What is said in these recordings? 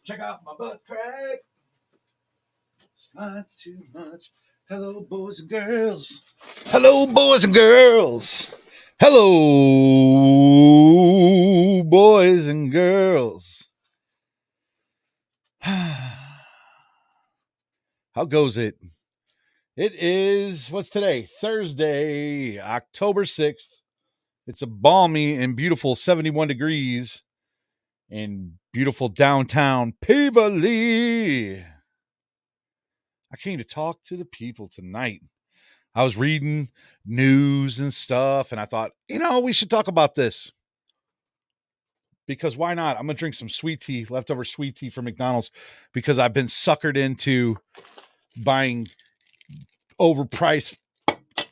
Check out my butt crack. Slides too much. Hello, boys and girls. Hello, boys and girls. Hello, boys and girls. How goes it? It is, what's today? Thursday, October 6th. It's a balmy and beautiful 71 degrees in beautiful downtown Peverly. I came to talk to the people tonight. I was reading news and stuff, and I thought, we should talk about this. Because why not? I'm going to drink some sweet tea, leftover sweet tea from McDonald's, because I've been suckered into buying overpriced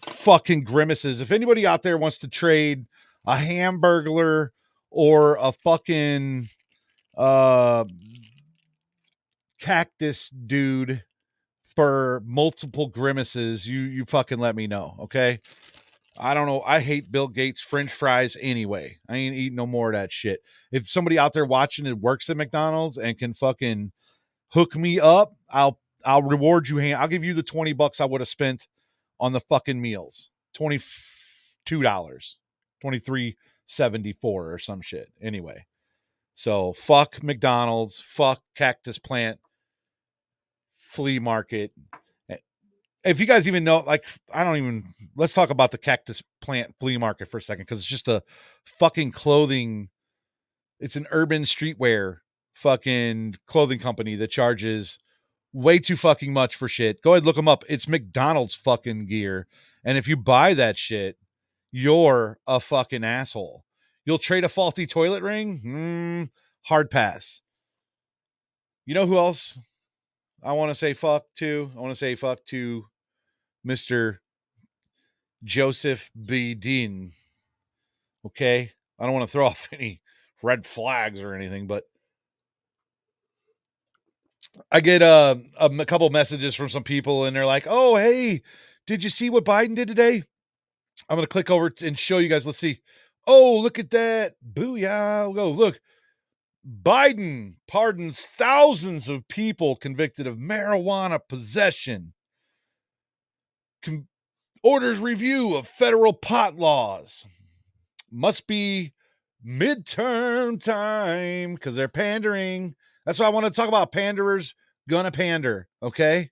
fucking grimaces. If anybody out there wants to trade a Hamburglar or a fucking cactus dude for multiple grimaces, you fucking let me know, okay? I don't know. I hate Bill Gates' French fries anyway. I ain't eating no more of that shit. If somebody out there watching it works at McDonald's and can fucking hook me up, I'll reward you. I'll give you the $20 I would have spent on the fucking meals. $22, $23.74 or some shit. Anyway, so fuck McDonald's, fuck Cactus Plant Flea Market. If you guys even know, let's talk about the Cactus Plant Flea Market for a second, because it's just a fucking clothing. It's an urban streetwear fucking clothing company that charges way too fucking much for shit. Go ahead, look them up. It's McDonald's fucking gear. And if you buy that shit, you're a fucking asshole. You'll trade a faulty toilet ring? Hard pass. You know who else I want to say fuck to? I want to say fuck to Mr. Joseph B. Dean. Okay? I don't want to throw off any red flags or anything, but I get a couple messages from some people, and they're like, oh, hey, did you see what Biden did today? I'm going to click over and show you guys. Let's see. Oh, look at that. Booyah. Go look. Biden pardons thousands of people convicted of marijuana possession. Orders review of federal pot laws. Must be midterm time because they're pandering. That's why I want to talk about panderers gonna pander, okay?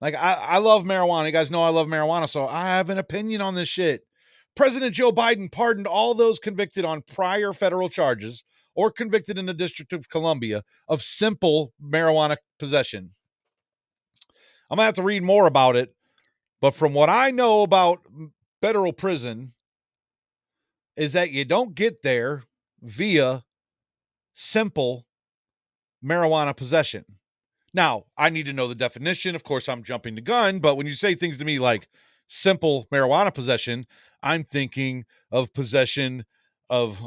Like, I love marijuana. You guys know I love marijuana, so I have an opinion on this shit. President Joe Biden pardoned all those convicted on prior federal charges or convicted in the District of Columbia of simple marijuana possession. I'm going to have to read more about it, but from what I know about federal prison is that you don't get there via simple marijuana possession. Now, I need to know the definition. Of course, I'm jumping the gun, but when you say things to me like simple marijuana possession, I'm thinking of possession of,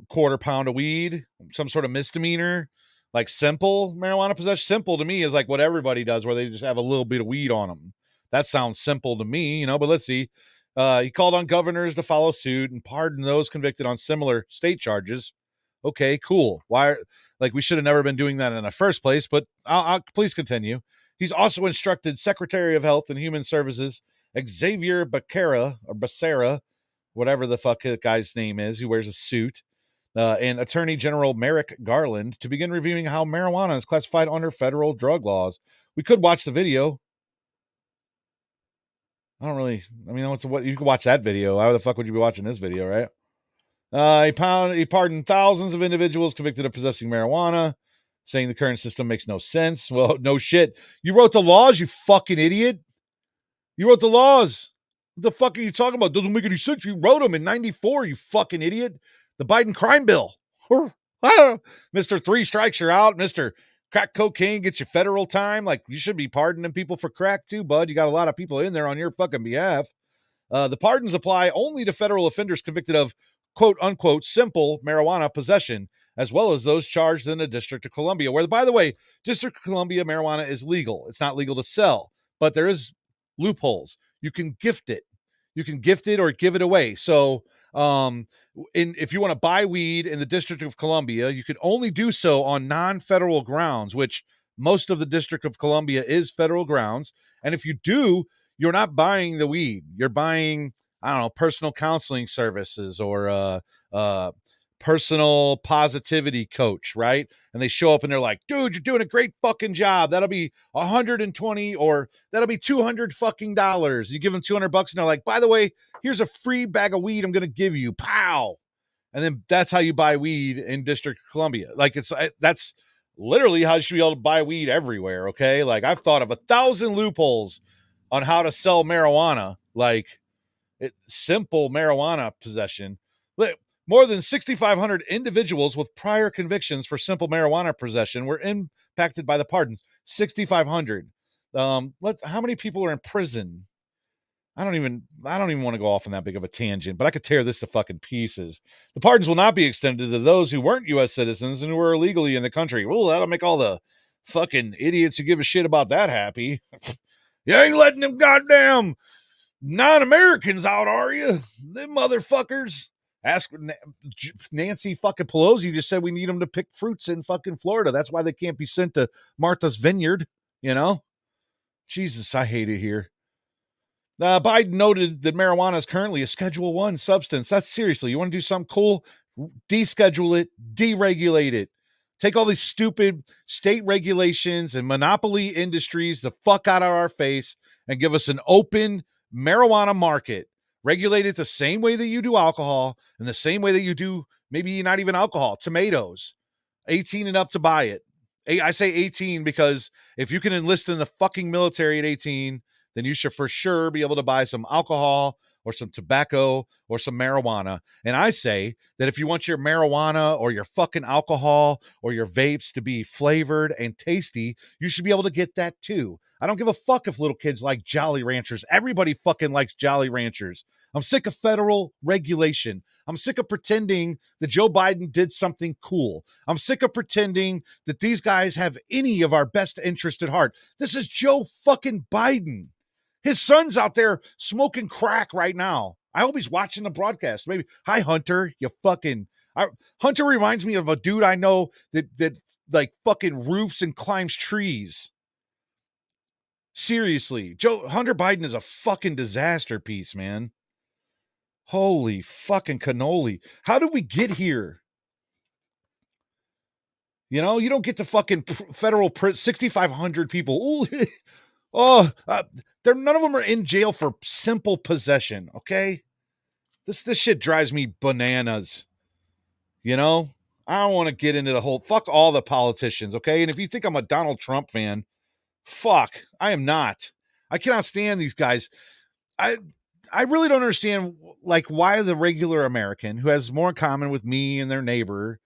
quarter pound of weed, some sort of misdemeanor, like simple marijuana possession. Simple to me is like what everybody does, where they just have a little bit of weed on them. That sounds simple to me, but let's see. He called on governors to follow suit and pardon those convicted on similar state charges. Okay, cool. Why? Like, we should have never been doing that in the first place, but I'll please continue. He's also instructed Secretary of Health and Human Services Xavier Becerra, whatever the fuck that guy's name is, who wears a suit, and Attorney General Merrick Garland to begin reviewing how marijuana is classified under federal drug laws. We could watch the video. What you can watch that video. Why the fuck would you be watching this video, right? He pardoned thousands of individuals convicted of possessing marijuana, saying the current system makes no sense. Well, no shit. You wrote the laws, you fucking idiot. You wrote the laws. What the fuck are you talking about? Doesn't make any sense. You wrote them in 94, you fucking idiot. The Biden crime bill. Mr. 3 strikes, you're out. Mr. Crack cocaine gets you federal time. Like, you should be pardoning people for crack too, bud. You got a lot of people in there on your fucking behalf. The pardons apply only to federal offenders convicted of quote unquote simple marijuana possession, as well as those charged in the District of Columbia, where, by the way, District of Columbia marijuana is legal. It's not legal to sell, but there is loopholes. You can gift it. You can gift it or give it away. So If you want to buy weed in the District of Columbia, you can only do so on non-federal grounds, which most of the District of Columbia is federal grounds. And if you do, you're not buying the weed. You're buying, I don't know, personal counseling services or personal positivity coach, right? And they show up and they're like, dude, you're doing a great fucking job. That'll be 120 or that'll be 200 fucking dollars. You give them $200 and they're like, by the way, here's a free bag of weed I'm going to give you. Pow. And then that's how you buy weed in District of Columbia. Like that's literally how you should be able to buy weed everywhere. Okay. Like I've thought of 1,000 loopholes on how to sell marijuana, like simple marijuana possession. More than 6,500 individuals with prior convictions for simple marijuana possession were impacted by the pardons. 6,500. How many people are in prison? I don't even want to go off on that big of a tangent, but I could tear this to fucking pieces. The pardons will not be extended to those who weren't U.S. citizens and who were illegally in the country. Well, that'll make all the fucking idiots who give a shit about that happy. You ain't letting them goddamn non-Americans out, are you? Them motherfuckers. Ask Nancy fucking Pelosi just said we need them to pick fruits in fucking Florida. That's why they can't be sent to Martha's Vineyard, you know? Jesus, I hate it here. Biden noted that marijuana is currently a Schedule I substance. That's seriously, you want to do something cool? Deschedule it, deregulate it. Take all these stupid state regulations and monopoly industries the fuck out of our face and give us an open marijuana market. Regulate it the same way that you do alcohol and the same way that you do maybe not even alcohol, tomatoes. 18 and up to buy it. I say 18 because if you can enlist in the fucking military at 18, then you should for sure be able to buy some alcohol or some tobacco or some marijuana. And I say that if you want your marijuana or your fucking alcohol or your vapes to be flavored and tasty, you should be able to get that too. I don't give a fuck if little kids like Jolly Ranchers. Everybody fucking likes Jolly Ranchers. I'm sick of federal regulation. I'm sick of pretending that Joe Biden did something cool. I'm sick of pretending that these guys have any of our best interest at heart. This is Joe fucking Biden. His son's out there smoking crack right now. I hope he's watching the broadcast. Maybe, hi, Hunter, you fucking... Hunter reminds me of a dude I know that like fucking roofs and climbs trees. Seriously, Hunter Biden is a fucking disaster piece, man. Holy fucking cannoli. How did we get here? You know, you don't get to fucking federal prison, 6,500 people. Ooh, none of them are in jail for simple possession, okay? This shit drives me bananas. You know? I don't want to get into the whole, fuck all the politicians, okay? And if you think I'm a Donald Trump fan, fuck, I am not. I cannot stand these guys. I really don't understand, like, why the regular American who has more in common with me and their neighbor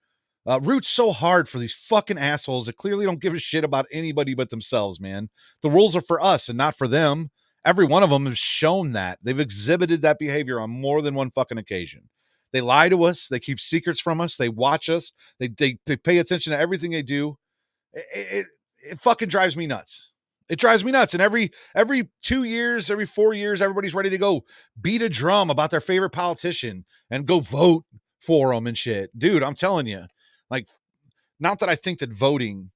roots so hard for these fucking assholes that clearly don't give a shit about anybody but themselves, man. The rules are for us and not for them. Every one of them has shown that. They've exhibited that behavior on more than one fucking occasion. They lie to us. They keep secrets from us. They watch us. They pay attention to everything they do. It fucking drives me nuts. It drives me nuts. And every 2 years, every 4 years, everybody's ready to go beat a drum about their favorite politician and go vote for them and shit. Dude, I'm telling you, like, not that I think that voting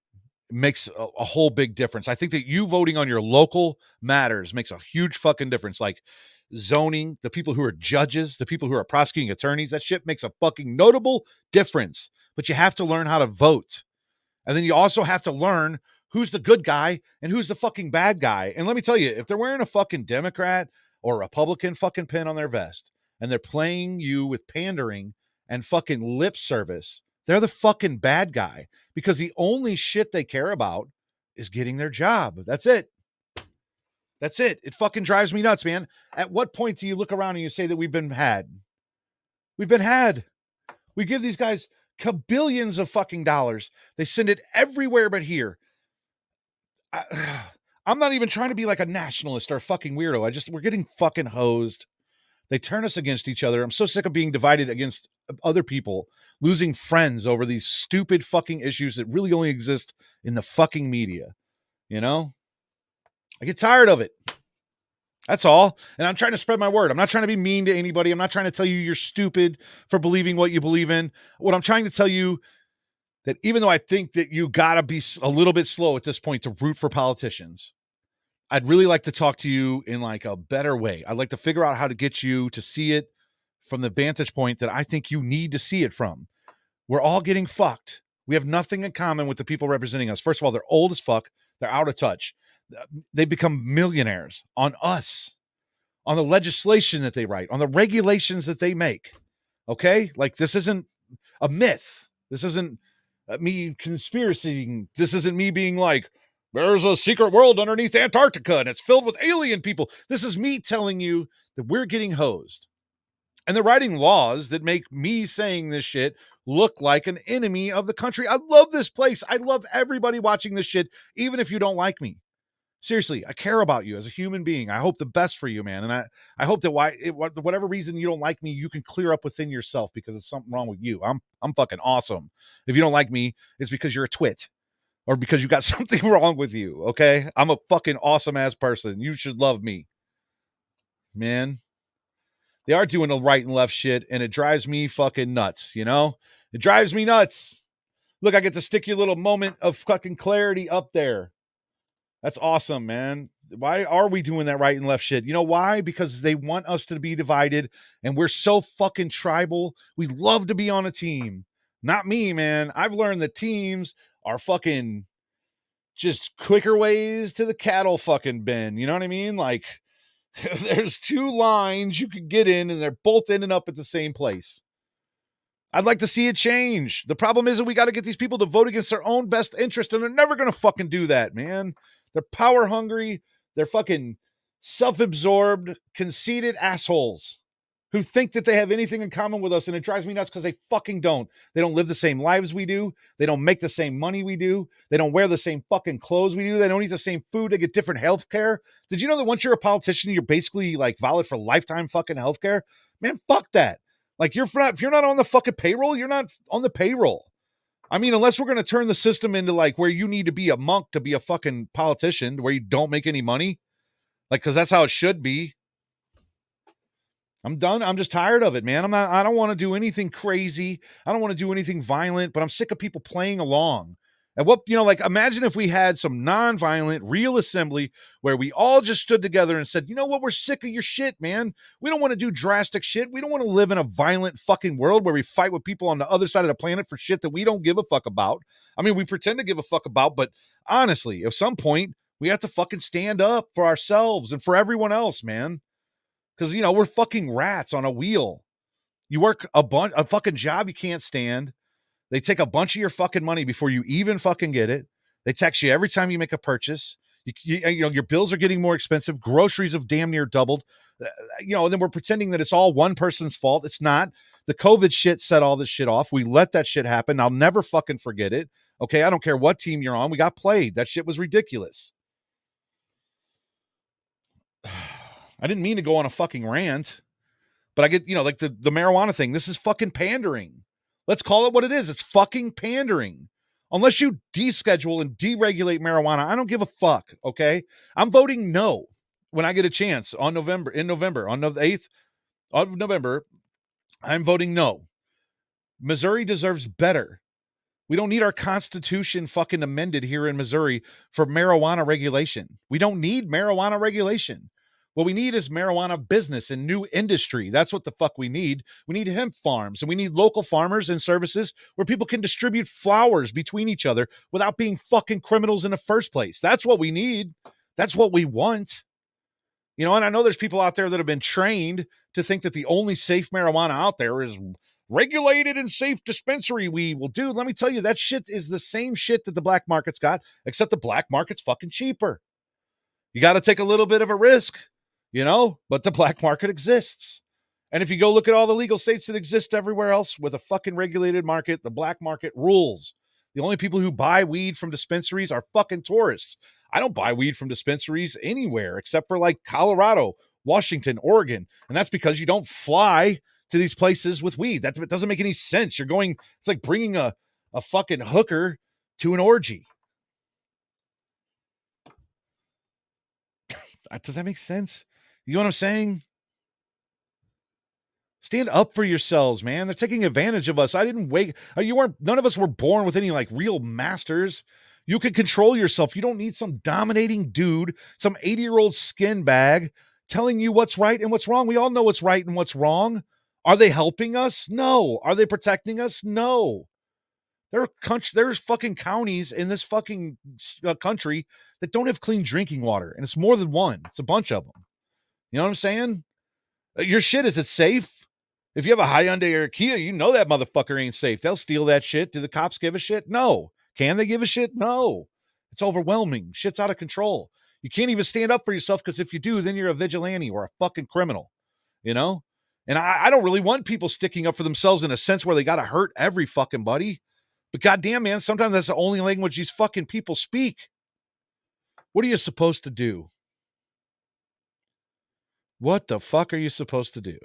makes a whole big difference. I think that you voting on your local matters makes a huge fucking difference. Like zoning, the people who are judges, the people who are prosecuting attorneys, that shit makes a fucking notable difference. But you have to learn how to vote. And then you also have to learn who's the good guy and who's the fucking bad guy. And let me tell you, if they're wearing a fucking Democrat or Republican fucking pin on their vest and they're playing you with pandering and fucking lip service, they're the fucking bad guy because the only shit they care about is getting their job. That's it. That's it. It fucking drives me nuts, man. At what point do you look around and you say that we've been had? We've been had. We give these guys billions of fucking dollars. They send it everywhere but here. I'm not even trying to be like a nationalist or a fucking weirdo. We're getting fucking hosed. They turn us against each other. I'm so sick of being divided against other people, losing friends over these stupid fucking issues that really only exist in the fucking media. You know? I get tired of it. That's all. And I'm trying to spread my word. I'm not trying to be mean to anybody. I'm not trying to tell you you're stupid for believing what you believe in. What I'm trying to tell you, that even though I think that you gotta be a little bit slow at this point to root for politicians, I'd really like to talk to you in like a better way. I'd like to figure out how to get you to see it from the vantage point that I think you need to see it from. We're all getting fucked. We have nothing in common with the people representing us. First of all, they're old as fuck. They're out of touch. They become millionaires on us, on the legislation that they write, on the regulations that they make. Okay? Like, this isn't a myth. This isn't me conspiracying. This isn't me being like, there's a secret world underneath Antarctica and it's filled with alien people. This is me telling you that we're getting hosed. And they're writing laws that make me saying this shit look like an enemy of the country. I love this place. I love everybody watching this shit, even if you don't like me. Seriously, I care about you as a human being. I hope the best for you, man. And I hope that whatever reason you don't like me, you can clear up within yourself because there's something wrong with you. I'm fucking awesome. If you don't like me, it's because you're a twit or because you got something wrong with you. Okay. I'm a fucking awesome ass person. You should love me, man. They are doing the right and left shit, and it drives me fucking nuts, you know? It drives me nuts. Look, I get to stick your little moment of fucking clarity up there. That's awesome, man. Why are we doing that right and left shit? You know why? Because they want us to be divided, and we're so fucking tribal. We love to be on a team. Not me, man. I've learned that teams are fucking just quicker ways to the cattle fucking bin. You know what I mean? Like, there's two lines you could get in, and they're both ending up at the same place. I'd like to see it change. The problem is that we got to get these people to vote against their own best interest, and they're never going to fucking do that, man. They're power hungry. They're fucking self-absorbed, conceited assholes who think that they have anything in common with us, and it drives me nuts because they fucking don't. They don't live the same lives we do. They don't make the same money we do. They don't wear the same fucking clothes we do. They don't eat the same food. They get different health care. Did you know that once you're a politician, you're basically like valid for lifetime fucking health care? Man, fuck that. Like, if you're not on the fucking payroll, you're not on the payroll. I mean, unless we're going to turn the system into like where you need to be a monk to be a fucking politician, where you don't make any money. Like, because that's how it should be. I'm done. I'm just tired of it, man. I don't want to do anything crazy. I don't want to do anything violent, but I'm sick of people playing along. And like, imagine if we had some non-violent, real assembly where we all just stood together and said, you know what? We're sick of your shit, man. We don't want to do drastic shit. We don't want to live in a violent fucking world where we fight with people on the other side of the planet for shit that we don't give a fuck about. I mean, we pretend to give a fuck about, but honestly, at some point, we have to fucking stand up for ourselves and for everyone else, man. Because, we're fucking rats on a wheel. You work a fucking job you can't stand. They take a bunch of your fucking money before you even fucking get it. They tax you every time you make a purchase. Your bills are getting more expensive. Groceries have damn near doubled. And then we're pretending that it's all one person's fault. It's not. The COVID shit set all this shit off. We let that shit happen. I'll never fucking forget it. Okay, I don't care what team you're on. We got played. That shit was ridiculous. I didn't mean to go on a fucking rant, but I get, like the marijuana thing. This is fucking pandering. Let's call it what it is. It's fucking pandering. Unless you deschedule and deregulate marijuana, I don't give a fuck, okay? I'm voting no when I get a chance in November, on the 8th of November. I'm voting no. Missouri deserves better. We don't need our constitution fucking amended here in Missouri for marijuana regulation. We don't need marijuana regulation. What we need is marijuana business and new industry. That's what the fuck we need. We need hemp farms, and we need local farmers and services where people can distribute flowers between each other without being fucking criminals in the first place. That's what we need. That's what we want. And I know there's people out there that have been trained to think that the only safe marijuana out there is regulated and safe dispensary weed. Well, dude, let me tell you, that shit is the same shit that the black market's got, except the black market's fucking cheaper. You got to take a little bit of a risk, but the black market exists. And if you go look at all the legal states that exist everywhere else with a fucking regulated market, the black market rules. The only people who buy weed from dispensaries are fucking tourists. I don't buy weed from dispensaries anywhere except for like Colorado, Washington, Oregon. And that's because you don't fly to these places with weed. That doesn't make any sense. It's like bringing a fucking hooker to an orgy. Does that make sense? You know what I'm saying? Stand up for yourselves, man. They're taking advantage of us. I didn't wake. None of us were born with any like real masters. You can control yourself. You don't need some dominating dude, some 80-year-old skin bag telling you what's right and what's wrong. We all know what's right and what's wrong. Are they helping us? No. Are they protecting us? No. There's fucking counties in this fucking country that don't have clean drinking water, and it's more than one. It's a bunch of them. You know what I'm saying? Your shit, is it safe? If you have a Hyundai or a Kia, you know that motherfucker ain't safe. They'll steal that shit. Do the cops give a shit? No. Can they give a shit? No. It's overwhelming. Shit's out of control. You can't even stand up for yourself, because if you do, then you're a vigilante or a fucking criminal, you know? And I don't really want people sticking up for themselves in a sense where they got to hurt every fucking buddy. But goddamn, man, sometimes that's the only language these fucking people speak. What are you supposed to do? What the fuck are you supposed to do?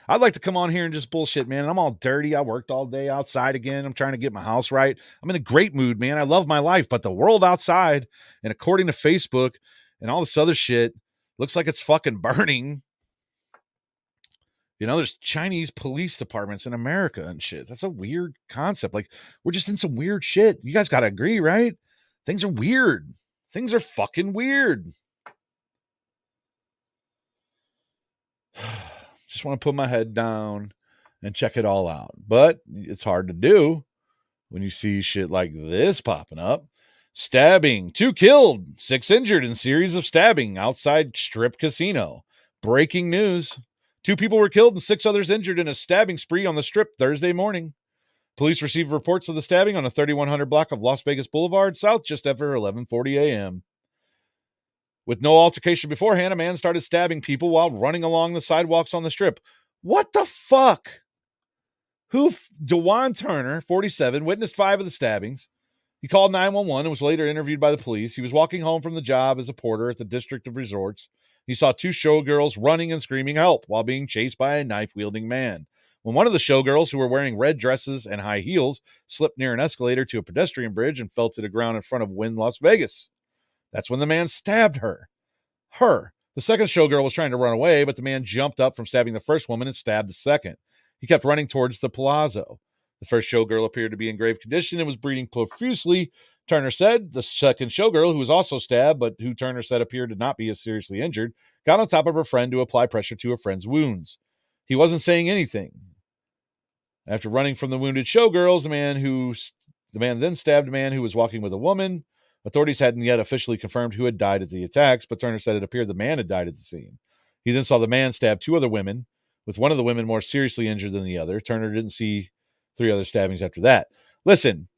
I'd like to come on here and just bullshit, man. I'm all dirty. I worked all day outside again. I'm trying to get my house right. I'm in a great mood, man. I love my life, but the world outside, and according to Facebook and all this other shit, looks like it's fucking burning. You know, there's Chinese police departments in America and shit. That's a weird concept. Like, we're just in some weird shit. You guys got to agree, right? Things are weird. Things are fucking weird. Just want to put my head down and check it all out. But it's hard to do when you see shit like this popping up. Stabbing, 2 killed, 6 injured in series of stabbing outside strip casino. Breaking news. 2 people were killed and 6 others injured in a stabbing spree on the strip Thursday morning. Police received reports of the stabbing on a 3100 block of Las Vegas Boulevard South just after 11:40 a.m. With no altercation beforehand, a man started stabbing people while running along the sidewalks on the strip. What the fuck? DeJuan Turner, 47, witnessed 5 of the stabbings. He called 911 and was later interviewed by the police. He was walking home from the job as a porter at the District of Resorts. He saw 2 showgirls running and screaming help while being chased by a knife-wielding man. When one of the showgirls, who were wearing red dresses and high heels, slipped near an escalator to a pedestrian bridge and fell to the ground in front of Wynn, Las Vegas. That's when the man stabbed her. The second showgirl was trying to run away, but the man jumped up from stabbing the first woman and stabbed the second. He kept running towards the palazzo. The first showgirl appeared to be in grave condition and was bleeding profusely, Turner said. The second showgirl, who was also stabbed, but who Turner said appeared to not be as seriously injured, got on top of her friend to apply pressure to her friend's wounds. He wasn't saying anything. After running from the wounded showgirls, the man then stabbed a man who was walking with a woman. Authorities hadn't yet officially confirmed who had died at the attacks, but Turner said it appeared the man had died at the scene. He then saw the man stab 2 other women, with one of the women more seriously injured than the other. Turner didn't see 3 other stabbings after that. Listen,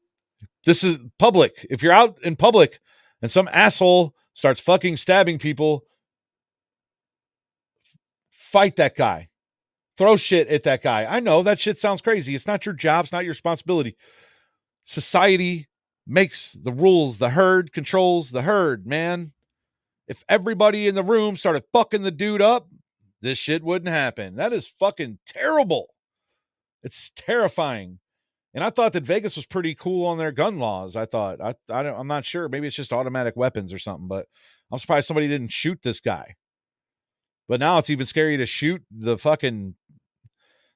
this is public. If you're out in public and some asshole starts fucking stabbing people, fight that guy. Throw shit at that guy. I know that shit sounds crazy. It's not your job. It's not your responsibility. Society makes the rules. The herd controls the herd, man. If everybody in the room started fucking the dude up, this shit wouldn't happen. That is fucking terrible. It's terrifying. And I thought that Vegas was pretty cool on their gun laws. I'm not sure. Maybe it's just automatic weapons or something, but I'm surprised somebody didn't shoot this guy. But now it's even scary to shoot the fucking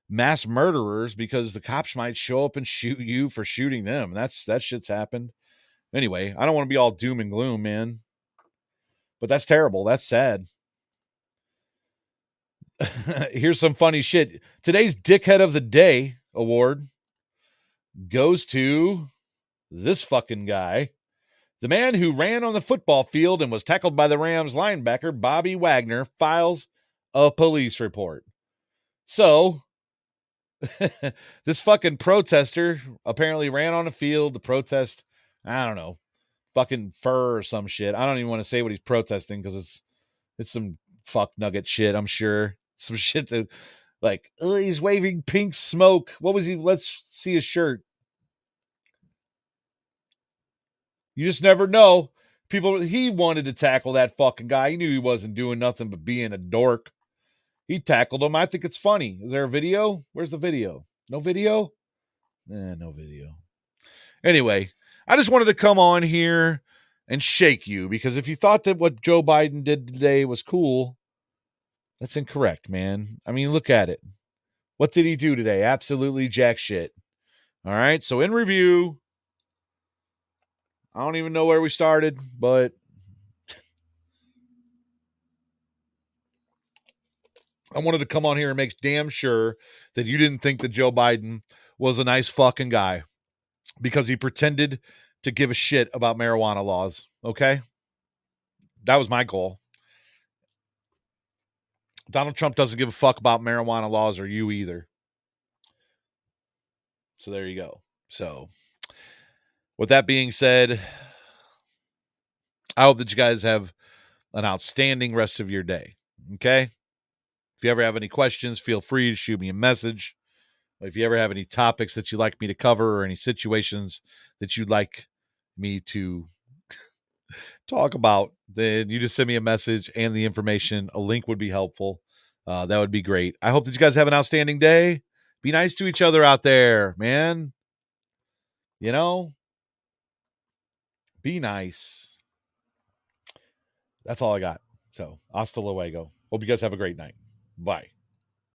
mass murderers, because the cops might show up and shoot you for shooting them. That shit's happened. Anyway, I don't want to be all doom and gloom, man. But that's terrible. That's sad. Here's some funny shit. Today's Dickhead of the Day award goes to this fucking guy. The man who ran on the football field and was tackled by the Rams linebacker, Bobby Wagner, files a police report. So, this fucking protester apparently ran on the field to protest, I don't know, fucking fur or some shit. I don't even want to say what he's protesting, because it's some fuck nugget shit, I'm sure. Some shit that, like, he's waving pink smoke. What was he? Let's see his shirt. You just never know. He wanted to tackle that fucking guy. He knew he wasn't doing nothing but being a dork. He tackled him. I think it's funny. Is there a video? Where's the video? No video? No video. Anyway, I just wanted to come on here and shake you, because if you thought that what Joe Biden did today was cool, That's incorrect, man. I mean, look at it. What did he do today? Absolutely jack shit. All right. So in review, I don't even know where we started, but I wanted to come on here and make damn sure that you didn't think that Joe Biden was a nice fucking guy because he pretended to give a shit about marijuana laws. Okay. That was my goal. Donald Trump doesn't give a fuck about marijuana laws or you either. So there you go. So with that being said, I hope that you guys have an outstanding rest of your day. Okay. If you ever have any questions, feel free to shoot me a message. If you ever have any topics that you'd like me to cover or any situations that you'd like me to talk about, then you just send me a message and the information. A link would be helpful. That would be great. I hope that you guys have an outstanding day. Be nice to each other out there, man. You know, be nice. That's all I got. So, hasta luego. Hope you guys have a great night. Bye.